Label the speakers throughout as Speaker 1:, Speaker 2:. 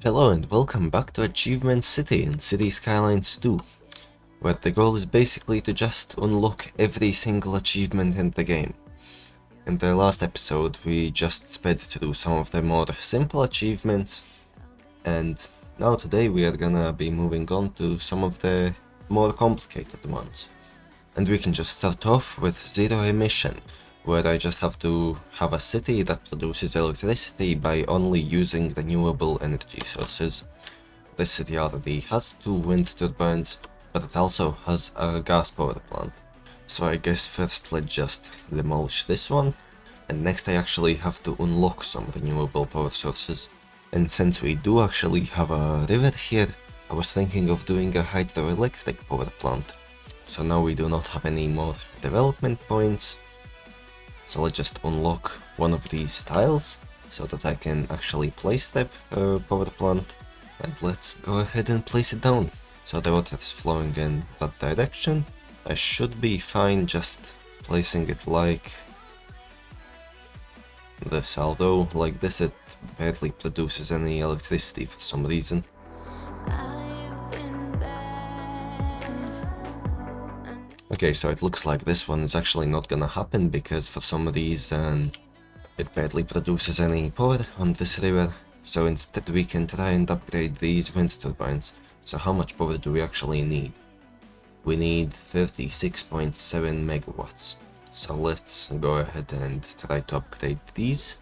Speaker 1: Hello and welcome back to Achievement City in Cities Skylines 2, where the goal is basically to just unlock every single achievement in the game. In the last episode we just sped through some of the more simple achievements, and now today we are gonna be moving on to some of the more complicated ones. And we can just start off with Zero Emission, where I just have to have a city that produces electricity by only using renewable energy sources. This city already has 2 wind turbines, but it also has a gas power plant. So I guess first let's just demolish this one, and next I actually have to unlock some renewable power sources. And since we do actually have a river here, I was thinking of doing a hydroelectric power plant. So now we do not have any more development points. So let's just unlock one of these tiles so that I can actually place the power plant, and let's go ahead and place it down. So the water is flowing in that direction. I should be fine just placing it like this, although like this it barely produces any electricity for some reason. Okay, so it looks like this one is actually not gonna happen because for some reason it barely produces any power on this river. So instead we can try and upgrade these wind turbines. So how much power do we actually need? We need 36.7 megawatts. So let's go ahead and try to upgrade these.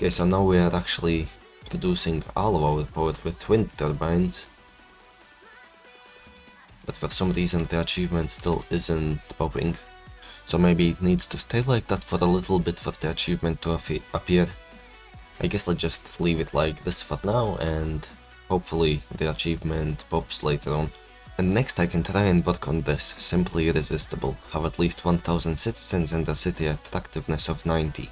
Speaker 1: Okay, so now we are actually producing all of our power with wind turbines, but for some reason the achievement still isn't popping, so maybe it needs to stay like that for a little bit for the achievement to appear. I guess let's just leave it like this for now, and hopefully the achievement pops later on. And next I can try and work on this, simply Irresistible, have at least 1000 citizens and a city attractiveness of 90.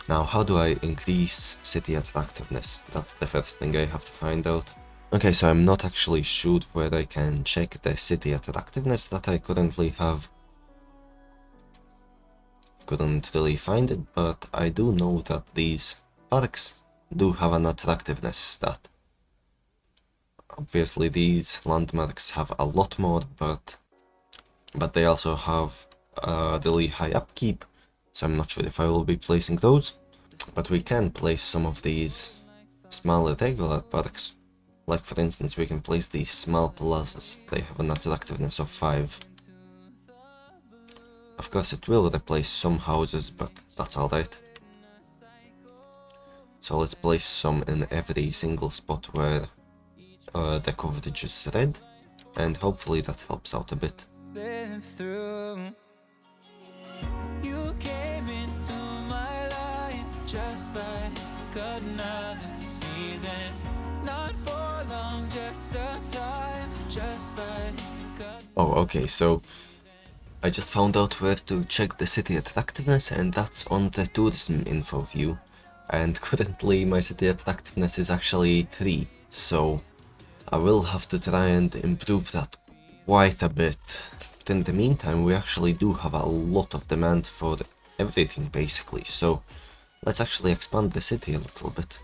Speaker 1: Now, how do I increase city attractiveness? That's the first thing I have to find out. Okay, so I'm not actually sure where I can check the city attractiveness that I currently have. Couldn't really find it, but I do know that these parks do have an attractiveness stat. Obviously these landmarks have a lot more, but they also have a really high upkeep. So I'm not sure if I will be placing those, but we can place some of these smaller regular parks. Like for instance, we can place these small plazas. They have an attractiveness of 5. Of course it will replace some houses, but that's alright. So let's place some in every single spot where the coverage is red, and hopefully that helps out a bit. You came into my life just like another season, not for long, just a time, just like Oh, okay, so I just found out where to check the city attractiveness, and that's on the tourism info view. And currently my city attractiveness is actually 3, so I will have to try and improve that quite a bit. But in the meantime, we actually do have a lot of demand for everything basically, so let's actually expand the city a little bit.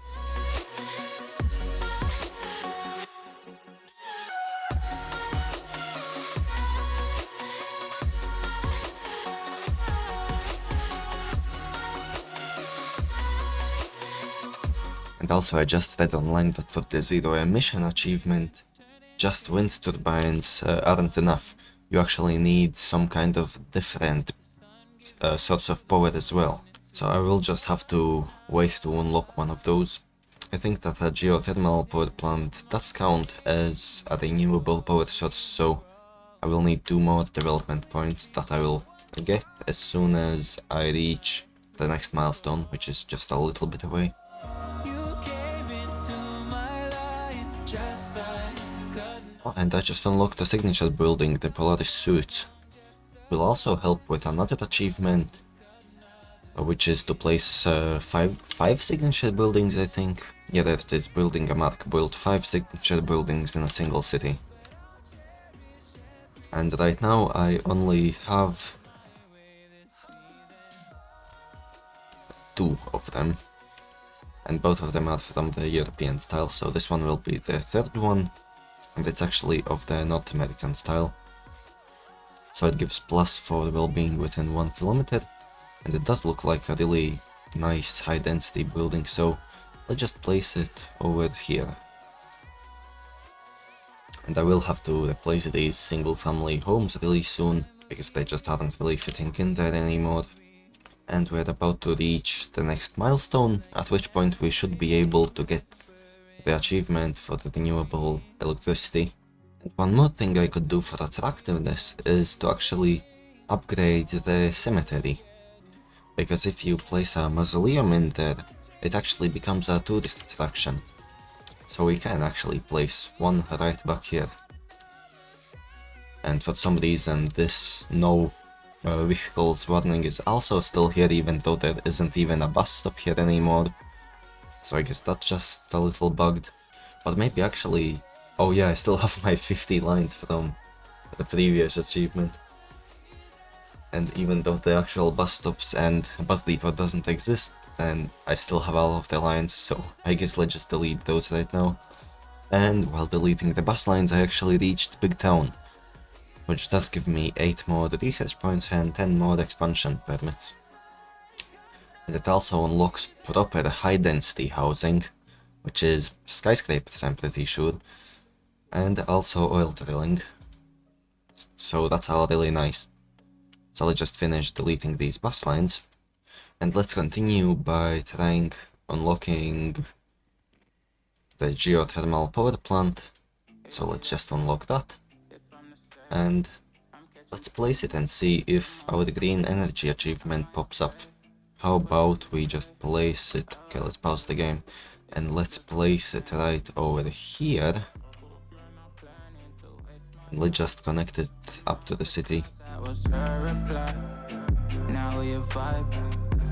Speaker 1: And also I just read online that for the Zero Emission achievement, just wind turbines aren't enough. You actually need some kind of different source of power as well. So I will just have to wait to unlock one of those. I think that a geothermal power plant does count as a renewable power source, so I will need 2 more development points that I will get as soon as I reach the next milestone, which is just a little bit away. Oh, and I just unlocked the signature building, the Polaris suits. Will also help with another achievement, which is to place five signature buildings, I think. Yeah, that is building a mark. Build 5 signature buildings in a single city. And right now I only have 2 of them. And both of them are from the European style, so this one will be the 3rd one. And it's actually of the North American style. So it gives plus for well-being within 1 kilometer. And it does look like a really nice high density building, so let's just place it over here. And I will have to replace these single family homes really soon, because they just aren't really fitting in there anymore. And we're about to reach the next milestone, at which point we should be able to get the achievement for the renewable electricity. And one more thing I could do for attractiveness is to actually upgrade the cemetery. Because if you place a mausoleum in there, it actually becomes a tourist attraction. So we can actually place one right back here. And for some reason this no vehicles warning is also still here, even though there isn't even a bus stop here anymore. So I guess that's just a little bugged. But maybe actually... oh yeah, I still have my 50 lines from the previous achievement. And even though the actual bus stops and bus depot doesn't exist, then I still have all of the lines, so I guess let's just delete those right now. And while deleting the bus lines, I actually reached Big Town, which does give me 8 more research points and 10 more expansion permits. And it also unlocks proper high density housing, which is skyscrapers, I'm pretty sure, and also oil drilling. So that's all really nice. So let's just finish deleting these bus lines, and let's continue by trying unlocking the geothermal power plant. So let's just unlock that, and let's place it and see if our green energy achievement pops up. How about we just place it, okay, let's pause the game, and let's place it right over here. And let's just connect it up to the city. Now we vibe.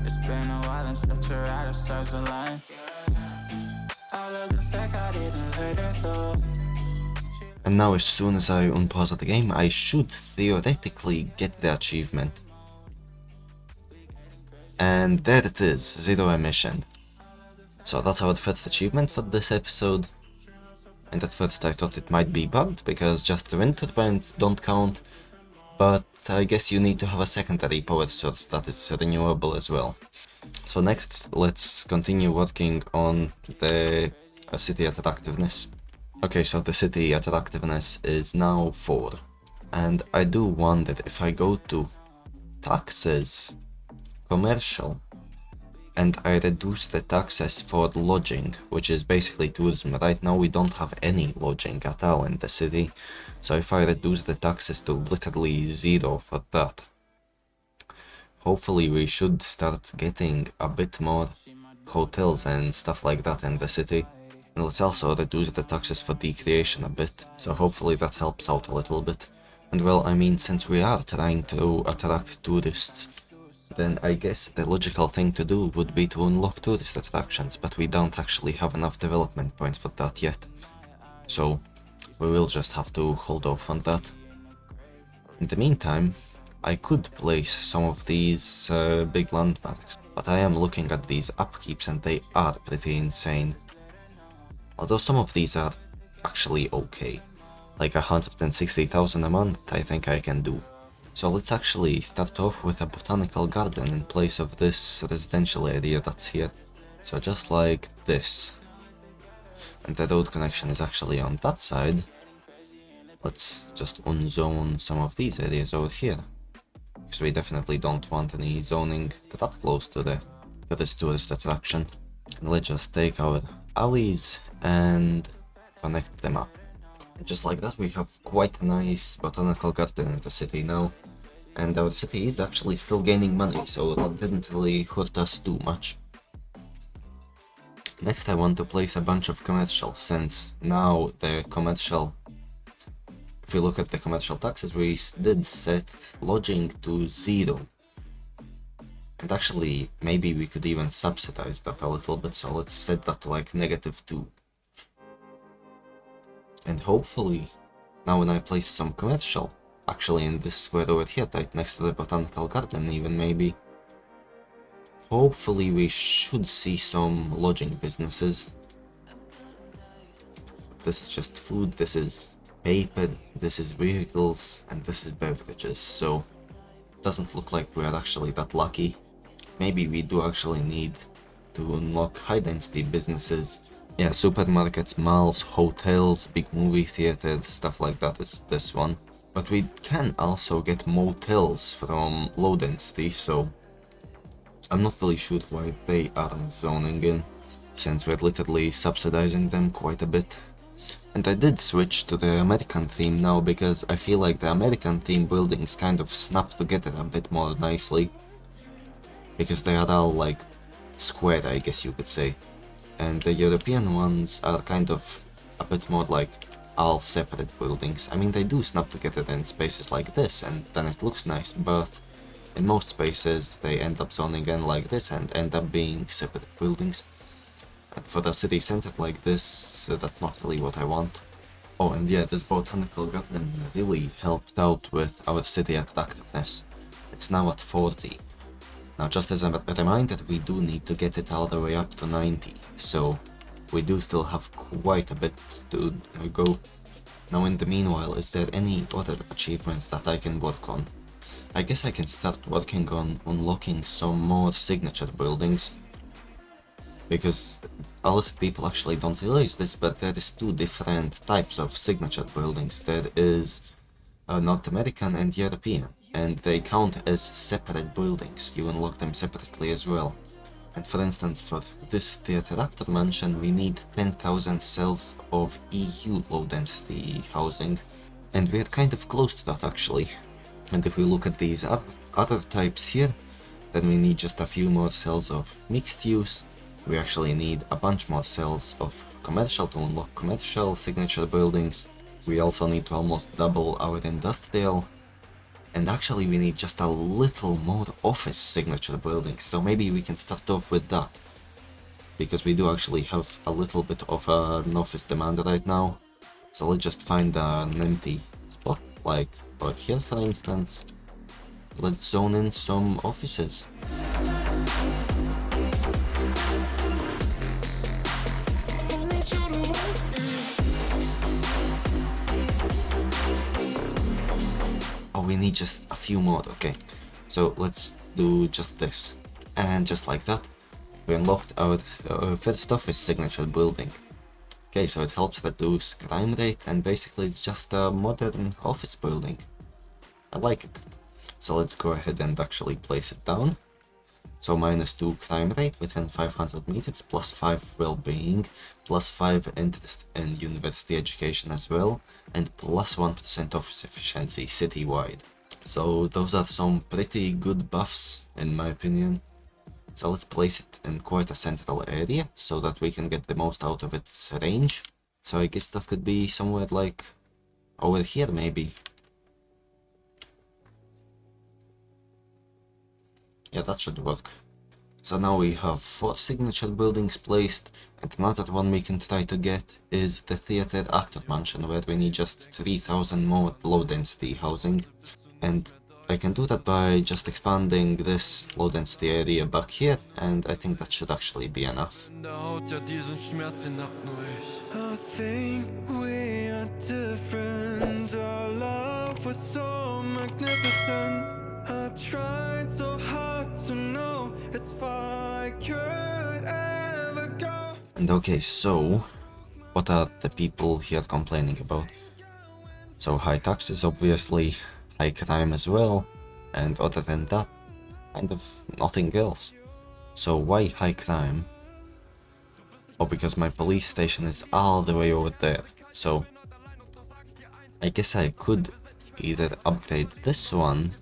Speaker 1: It's been a while and such a ride, stars align. I love the fact I didn't let it go. And now as soon as I unpause the game, I should theoretically get the achievement. And there it is, 0 emission. So that's our first achievement for this episode. And at first I thought it might be bugged, because just the wind turbines don't count. But I guess you need to have a secondary power source that is renewable as well. So next, let's continue working on the city attractiveness. Okay, so the city attractiveness is now 4. And I do wonder if I go to taxes, commercial, and I reduce the taxes for lodging, which is basically tourism. Right now we don't have any lodging at all in the city, so if I reduce the taxes to literally 0 for that, hopefully we should start getting a bit more hotels and stuff like that in the city. And let's also reduce the taxes for decreation a bit, so hopefully that helps out a little bit. And well, I mean, since we are trying to attract tourists, then I guess the logical thing to do would be to unlock tourist attractions, but we don't actually have enough development points for that yet. So we will just have to hold off on that. In the meantime, I could place some of these big landmarks, but I am looking at these upkeeps and they are pretty insane. Although some of these are actually okay, like 160,000 a month I think I can do. So let's actually start off with a botanical garden in place of this residential area that's here. So just like this. And the road connection is actually on that side. Let's just unzone some of these areas over here, because we definitely don't want any zoning that close to this tourist attraction. And let's just take our alleys and connect them up. And just like that, we have quite a nice botanical garden in the city now. And our city is actually still gaining money, so that didn't really hurt us too much. Next I want to place a bunch of commercial, since now the commercial... If we look at the commercial taxes, we did set lodging to 0. And actually, maybe we could even subsidize that a little bit, so let's set that to like -2. And hopefully, now when I place some commercial, actually in this square over here, right next to the botanical garden even maybe, hopefully we should see some lodging businesses. This is just food, this is paper, this is vehicles, and this is beverages, so it doesn't look like we are actually that lucky. Maybe we do actually need to unlock high density businesses. Yeah, supermarkets, malls, hotels, big movie theaters, stuff like that is this one. But we can also get motels from low density, so I'm not really sure why they aren't zoning in, since we're literally subsidizing them quite a bit. And I did switch to the American theme now because I feel like the American theme buildings kind of snap together a bit more nicely. Because they are all like square, I guess you could say. And the European ones are kind of a bit more like all separate buildings. I mean, they do snap together in spaces like this, and then it looks nice, but in most spaces they end up zoning in like this and end up being separate buildings. And for the city center like this, that's not really what I want. Oh, and yeah, this botanical garden really helped out with our city attractiveness. It's now at 40. Now, just as a reminder, we do need to get it all the way up to 90, so we do still have quite a bit to go. Now, in the meanwhile, is there any other achievements that I can work on? I guess I can start working on unlocking some more signature buildings, because a lot of people actually don't realize this, but there is two different types of signature buildings. There is North American and European, and they count as separate buildings. You unlock them separately as well. And for instance, for this theatre actor mansion, we need 10,000 cells of EU low density housing, and we're kind of close to that actually. And if we look at these other types here, then we need just a few more cells of mixed use. We actually need a bunch more cells of commercial to unlock commercial signature buildings. We also need to almost double our industrial, and actually we need just a little more office signature buildings, so maybe we can start off with that, because we do actually have a little bit of an office demand right now. So let's just find an empty spot, like out here for instance. Let's zone in some offices. We need just a few more, okay, so let's do just this, and just like that we unlocked our first office signature building. Okay, so it helps reduce crime rate, and basically it's just a modern office building. I like it. So let's go ahead and actually place it down. So -2 crime rate within 500 meters, +5 well-being, +5 interest in university education as well, and +1% office efficiency citywide. So those are some pretty good buffs in my opinion. So let's place it in quite a central area so that we can get the most out of its range. So I guess that could be somewhere like over here maybe. Yeah, that should work. So now we have 4 signature buildings placed, and another one we can try to get is the theatre actor mansion, where we need just 3,000 more low density housing. And I can do that by just expanding this low density area back here, and I think that should actually be enough. I think we are different, our love was so magnificent. I tried so hard to know as far I could ever go. And okay, so what are the people here complaining about? So high taxes, obviously, high crime as well, and other than that, kind of nothing else. So why high crime? Oh, because my police station is all the way over there. So I guess I could either upgrade this one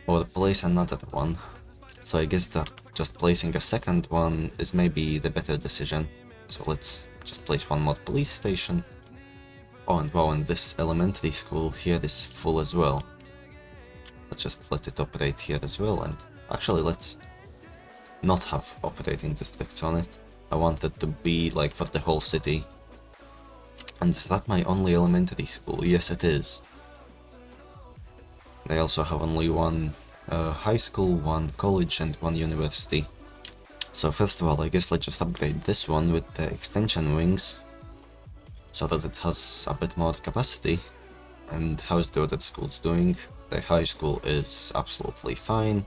Speaker 1: or place another one. So I guess that just placing a second one is maybe the better decision. So let's just place one more police station. Oh, and wow, and this elementary school here is full as well. Let's just let it operate here as well, and Actually, let's not have operating districts on it. I want it to be like for the whole city. And is that my only elementary school? Yes, it is. They also have only one high school, one college, and one university. So first of all, I guess let's just upgrade this one with the extension wings, so that it has a bit more capacity. And how's the other schools doing? The high school is absolutely fine.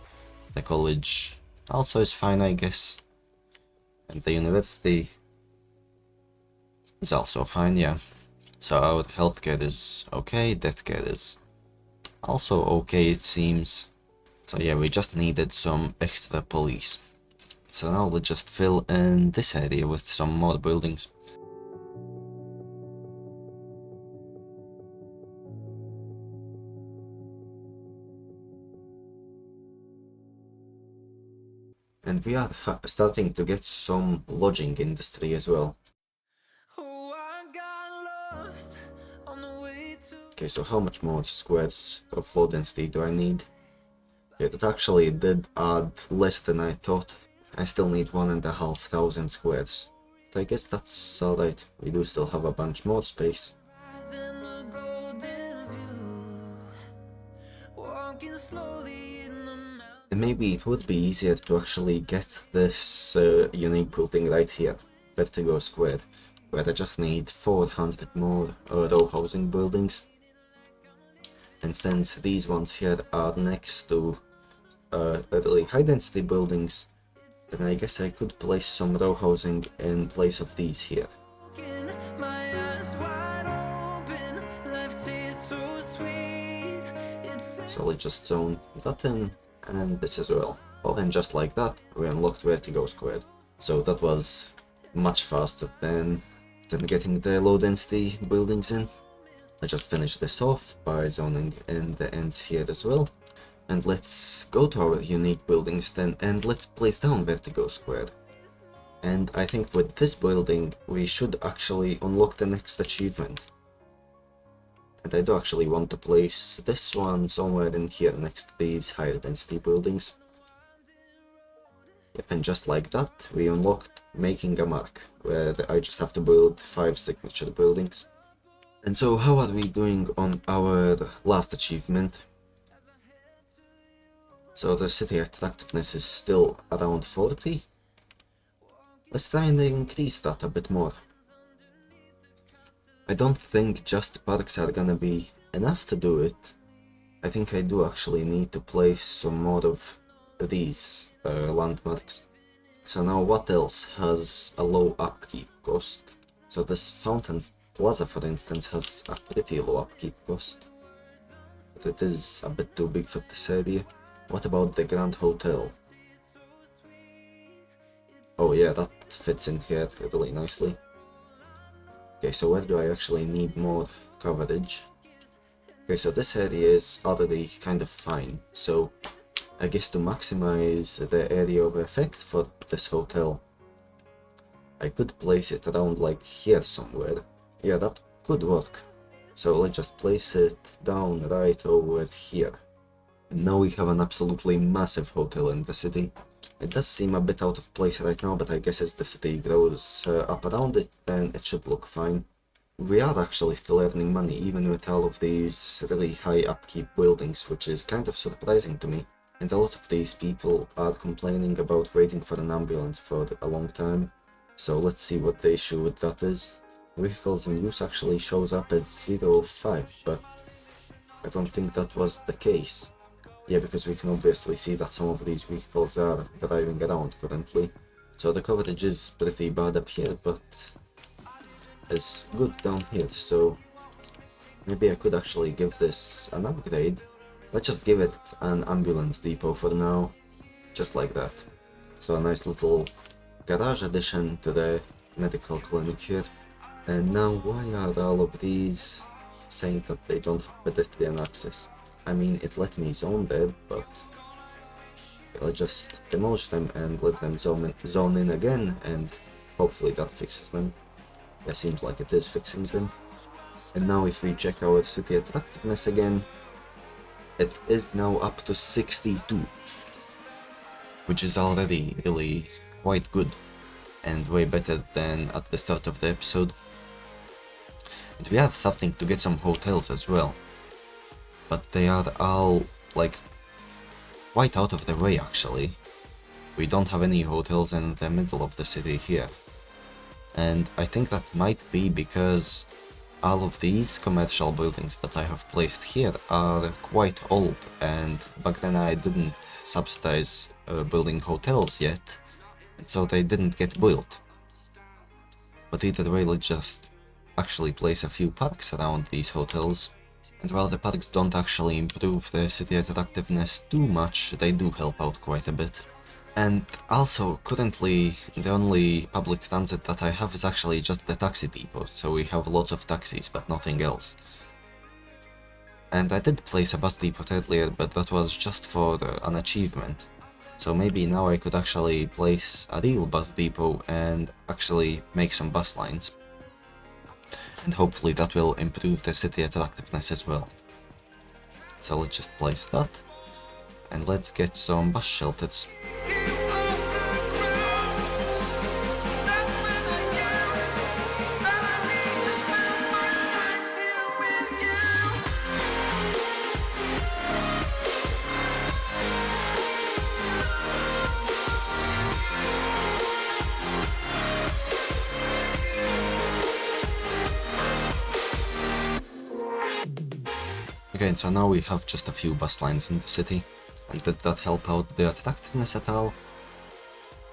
Speaker 1: The college also is fine, I guess. And the university is also fine, yeah. So our healthcare is okay, deathcare is also okay, it seems. So yeah, we just needed some extra police. So now let's just fill in this area with some more buildings. And we are starting to get some lodging industry as well. Okay, so how much more squares of low density do I need? Yeah, that actually did add less than I thought. I still need 1,500 squares. But I guess that's alright, we do still have a bunch more space. And maybe it would be easier to actually get this unique building right here, Vertigo Square, where I just need 400 more row housing buildings. And since these ones here are next to really high density buildings, then I guess I could place some row housing in place of these here. So let's just zone that in, and this as well. Well, then just like that, we unlocked Vertigo Square. So that was much faster than getting the low density buildings in. I just finished this off by zoning in the ends here as well. And let's go to our unique buildings then, and let's place down Vertigo Square. And I think with this building, we should actually unlock the next achievement. And I do actually want to place this one somewhere in here next to these higher density buildings. Yep, and just like that, we unlocked making a mark, where I just have to build 5 signature buildings. And so how are we doing on our last achievement? So the city attractiveness is still around 40. Let's try and increase that a bit more. I don't think just parks are gonna be enough to do it. I think I do actually need to place some more of these landmarks. So now what else has a low upkeep cost? So this Fountain Plaza, for instance, has a pretty low upkeep cost, but it is a bit too big for this area. What about the Grand Hotel? Oh yeah, that fits in here really nicely. Okay, so where do I actually need more coverage? Okay, so this area is already kind of fine, so I guess to maximize the area of effect for this hotel, I could place it around like here somewhere. Yeah, that could work. So let's just place it down right over here. Now we have an absolutely massive hotel in the city. It does seem a bit out of place right now, but I guess as the city grows up around it, then it should look fine. We are actually still earning money, even with all of these really high upkeep buildings, which is kind of surprising to me. And a lot of these people are complaining about waiting for an ambulance for a long time. So let's see what the issue with that is. Vehicles in use actually shows up as 0.5, but I don't think that was the case. Yeah, because we can obviously see that some of these vehicles are driving around currently. So the coverage is pretty bad up here, but it's good down here, so maybe I could actually give this an upgrade. Let's just give it an ambulance depot for now, just like that. So a nice little garage addition to the medical clinic here. And now why are all of these saying that they don't have pedestrian access? I mean, it let me zone there, but let's just demolish them and let them zone in again, and hopefully that fixes them. It seems like it is fixing them. And now if we check our city attractiveness again, it is now up to 62. which is already really quite good and way better than at the start of the episode. And we are starting to get some hotels as well, but they are all like quite out of the way actually. We don't have any hotels in the middle of the city here, and I think that might be because all of these commercial buildings that I have placed here are quite old, and back then I didn't subsidize building hotels yet, and so they didn't get built. But either way, let's just actually place a few parks around these hotels, and while the parks don't actually improve the city attractiveness too much, they do help out quite a bit. And also, currently, the only public transit that I have is actually just the taxi depot, so we have lots of taxis, but nothing else. And I did place a bus depot earlier, but that was just for an achievement. So maybe now I could actually place a real bus depot and actually make some bus lines. And hopefully that will improve the city attractiveness as well. So let's just place that, and let's get some bus shelters. Okay, so now we have just a few bus lines in the city, and did that help out the attractiveness at all?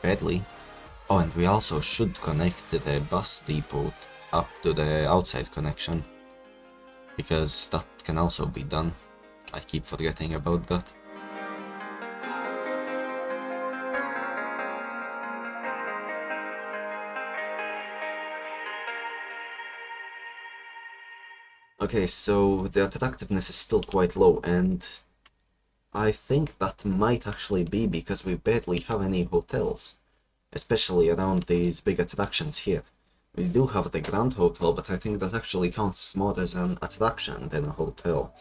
Speaker 1: Badly. Oh, and we also should connect the bus depot up to the outside connection, because that can also be done. I keep forgetting about that. Okay, so the attractiveness is still quite low, and I think that might actually be because we barely have any hotels, especially around these big attractions here. We do have the Grand Hotel, but I think that actually counts more as an attraction than a hotel.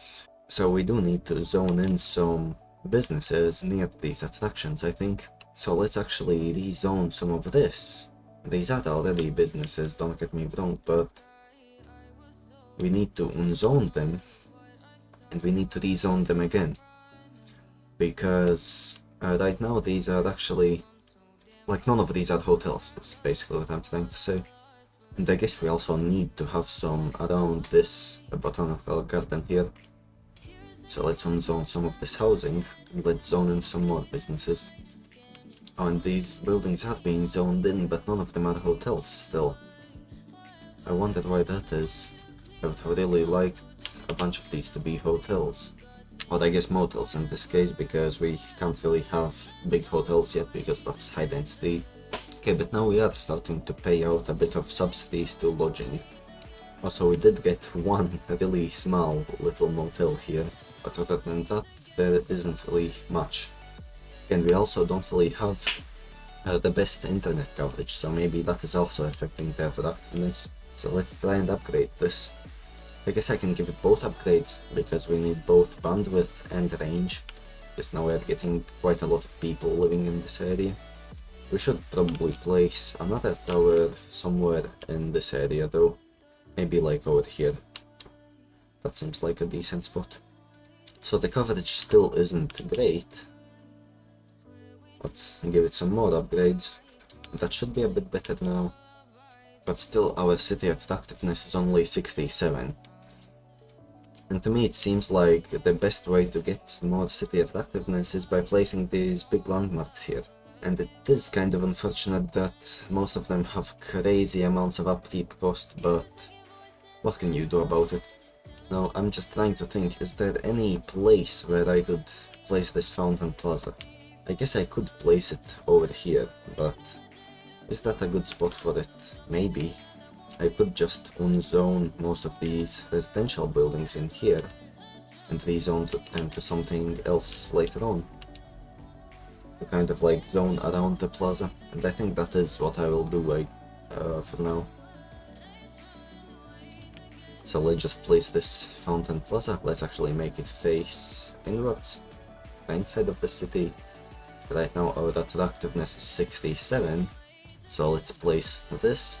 Speaker 1: So we do need to zone in some businesses near these attractions, I think. So let's actually rezone some of this. These are already businesses, don't get me wrong, but we need to unzone them, and we need to rezone them again, because right now these are actually, like, none of these are hotels, that's basically what I'm trying to say. And I guess we also need to have some around this botanical garden here. So let's unzone some of this housing, and let's zone in some more businesses. Oh, and these buildings are being zoned in, but none of them are hotels still. I wonder why that is. I would have really liked a bunch of these to be hotels. Or I guess motels in this case, because we can't really have big hotels yet, because that's high density. Okay, but now we are starting to pay out a bit of subsidies to lodging. Also, we did get one really small little motel here, but other than that, there isn't really much. And we also don't really have the best internet coverage, so maybe that is also affecting the attractiveness. So let's try and upgrade this. I guess I can give it both upgrades, because we need both bandwidth and range, because now we're getting quite a lot of people living in this area. We should probably place another tower somewhere in this area though, maybe like over here. That seems like a decent spot. So the coverage still isn't great. Let's give it some more upgrades. That should be a bit better now. But still, our city attractiveness is only 67. And to me it seems like the best way to get more city attractiveness is by placing these big landmarks here. And it is kind of unfortunate that most of them have crazy amounts of upkeep cost, but what can you do about it? Now, I'm just trying to think, is there any place where I could place this fountain plaza? I guess I could place it over here, but is that a good spot for it? Maybe. I could just unzone most of these residential buildings in here and rezone them to something else later on, to kind of like zone around the plaza, and I think that is what I will do for now. So let's just place this fountain plaza. Let's actually make it face inwards, the inside of the city. Right now our attractiveness is 67, so let's place this.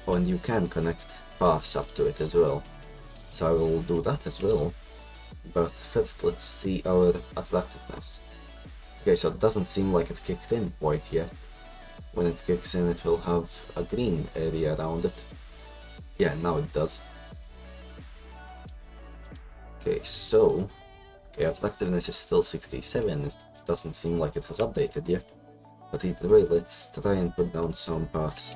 Speaker 1: Oh, and you can connect paths up to it as well. So I will do that as well. But first let's see our attractiveness. Okay, so it doesn't seem like it kicked in quite yet. When it kicks in, it will have a green area around it. Yeah, now it does. Okay, so attractiveness is still 67. It doesn't seem like it has updated yet. But either way, let's try and put down some paths.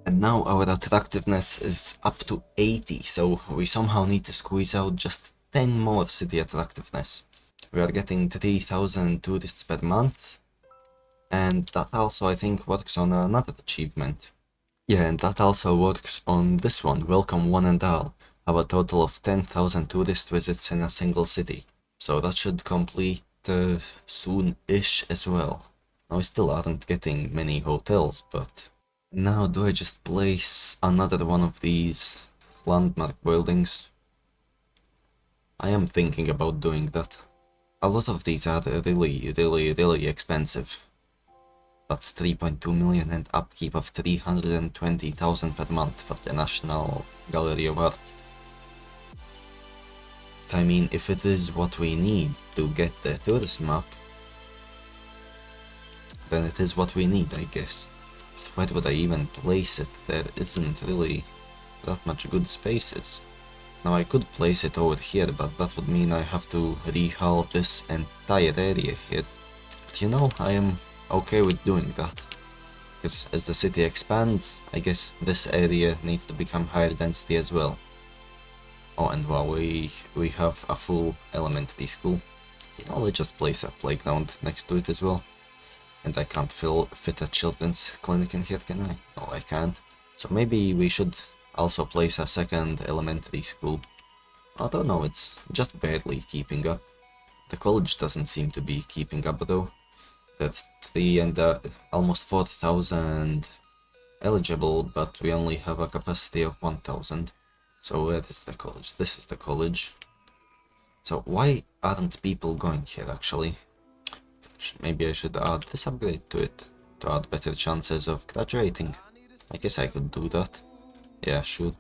Speaker 1: And now our attractiveness is up to 80, so we somehow need to squeeze out just 10 more city attractiveness. We are getting 3000 tourists per month, and that also I think works on another achievement. Yeah, and that also works on this one, welcome one and all. Have a total of 10,000 tourist visits in a single city. So that should complete soon-ish as well. Now we still aren't getting many hotels, but now do I just place another one of these landmark buildings? I am thinking about doing that. A lot of these are really expensive. That's 3.2 million and upkeep of 320,000 per month for the National Gallery of Art. I mean, if it is what we need to get the tourism up, then it is what we need, I guess. But where would I even place it? There isn't really that much good spaces. Now I could place it over here, but that would mean I have to rehaul this entire area here. But you know, I am okay with doing that. Because as the city expands, I guess this area needs to become higher density as well. Oh, and wow, we have a full elementary school. You know, let's just place a playground next to it as well. And I can't fit a children's clinic in here, can I? No, I can't. So maybe we should also place a second elementary school. I don't know, it's just barely keeping up. The college doesn't seem to be keeping up though. There's almost 4,000 eligible, but we only have a capacity of 1,000. So where is the college? This is the college. So why aren't people going here actually? Maybe I should add this upgrade to it, to add better chances of graduating. I guess I could do that. Yeah, sure.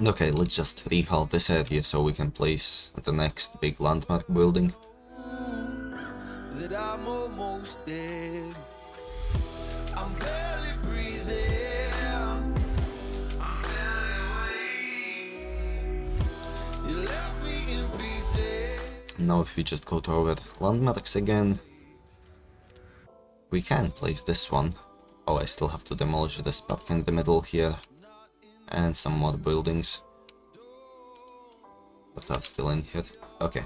Speaker 1: Okay, let's just rehaul this area so we can place the next big landmark building. That I'm almost dead. I'm barely breathing. I'm you left me in pieces. Now if we just go to our landmarks again, we can place this one. Oh, I still have to demolish this park in the middle here. And some more buildings. But that's still in here. Okay.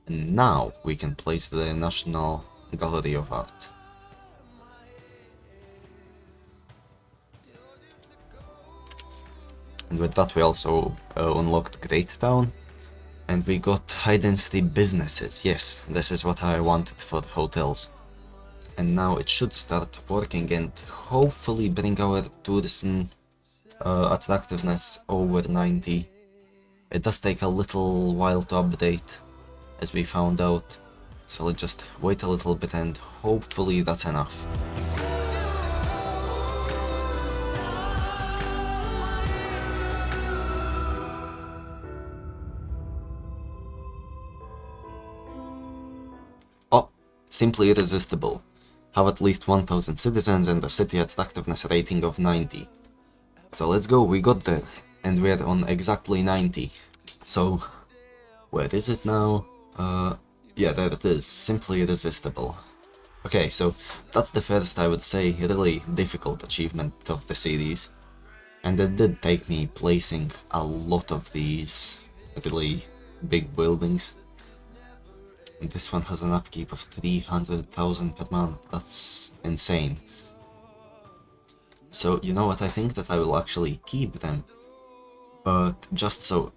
Speaker 1: And now we can place the National Gallery of Art. And with that we also unlocked Great Town. And we got high density businesses. Yes, this is what I wanted for the hotels. And now it should start working and hopefully bring our tourism attractiveness over 90. It does take a little while to update, as we found out, so let's just wait a little bit and hopefully that's enough. Oh, simply irresistible. Have at least 1,000 citizens and a city attractiveness rating of 90. So let's go, we got there, and we're on exactly 90. So, where is it now? Yeah, there it is, simply irresistible. Okay, so that's the first, I would say, really difficult achievement of the series. And it did take me placing a lot of these really big buildings. And this one has an upkeep of 300,000 per month, that's insane. So, you know what, I think that I will actually keep them. But just so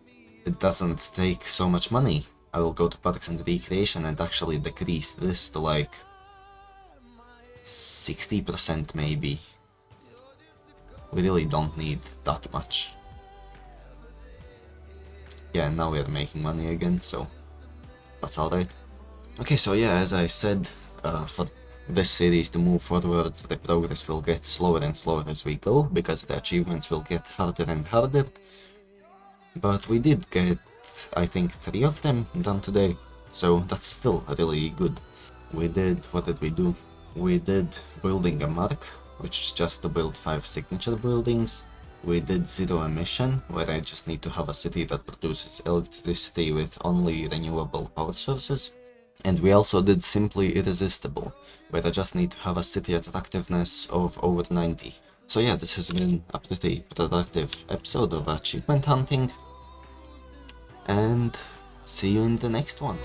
Speaker 1: it doesn't take so much money, I will go to Parks and Recreation and actually decrease this to like 60% maybe. We really don't need that much. Yeah, now we're making money again, so that's alright. Okay, so yeah, as I said, for this series to move forward, the progress will get slower and slower as we go, because the achievements will get harder and harder. But we did get, I think, 3 of them done today, so that's still really good. What did we do? We did building a mark, which is just to build 5 signature buildings. We did zero emission, where I just need to have a city that produces electricity with only renewable power sources. And we also did simply Irresistible, where I just need to have a city attractiveness of over 90. So yeah, this has been a pretty productive episode of achievement hunting, and see you in the next one.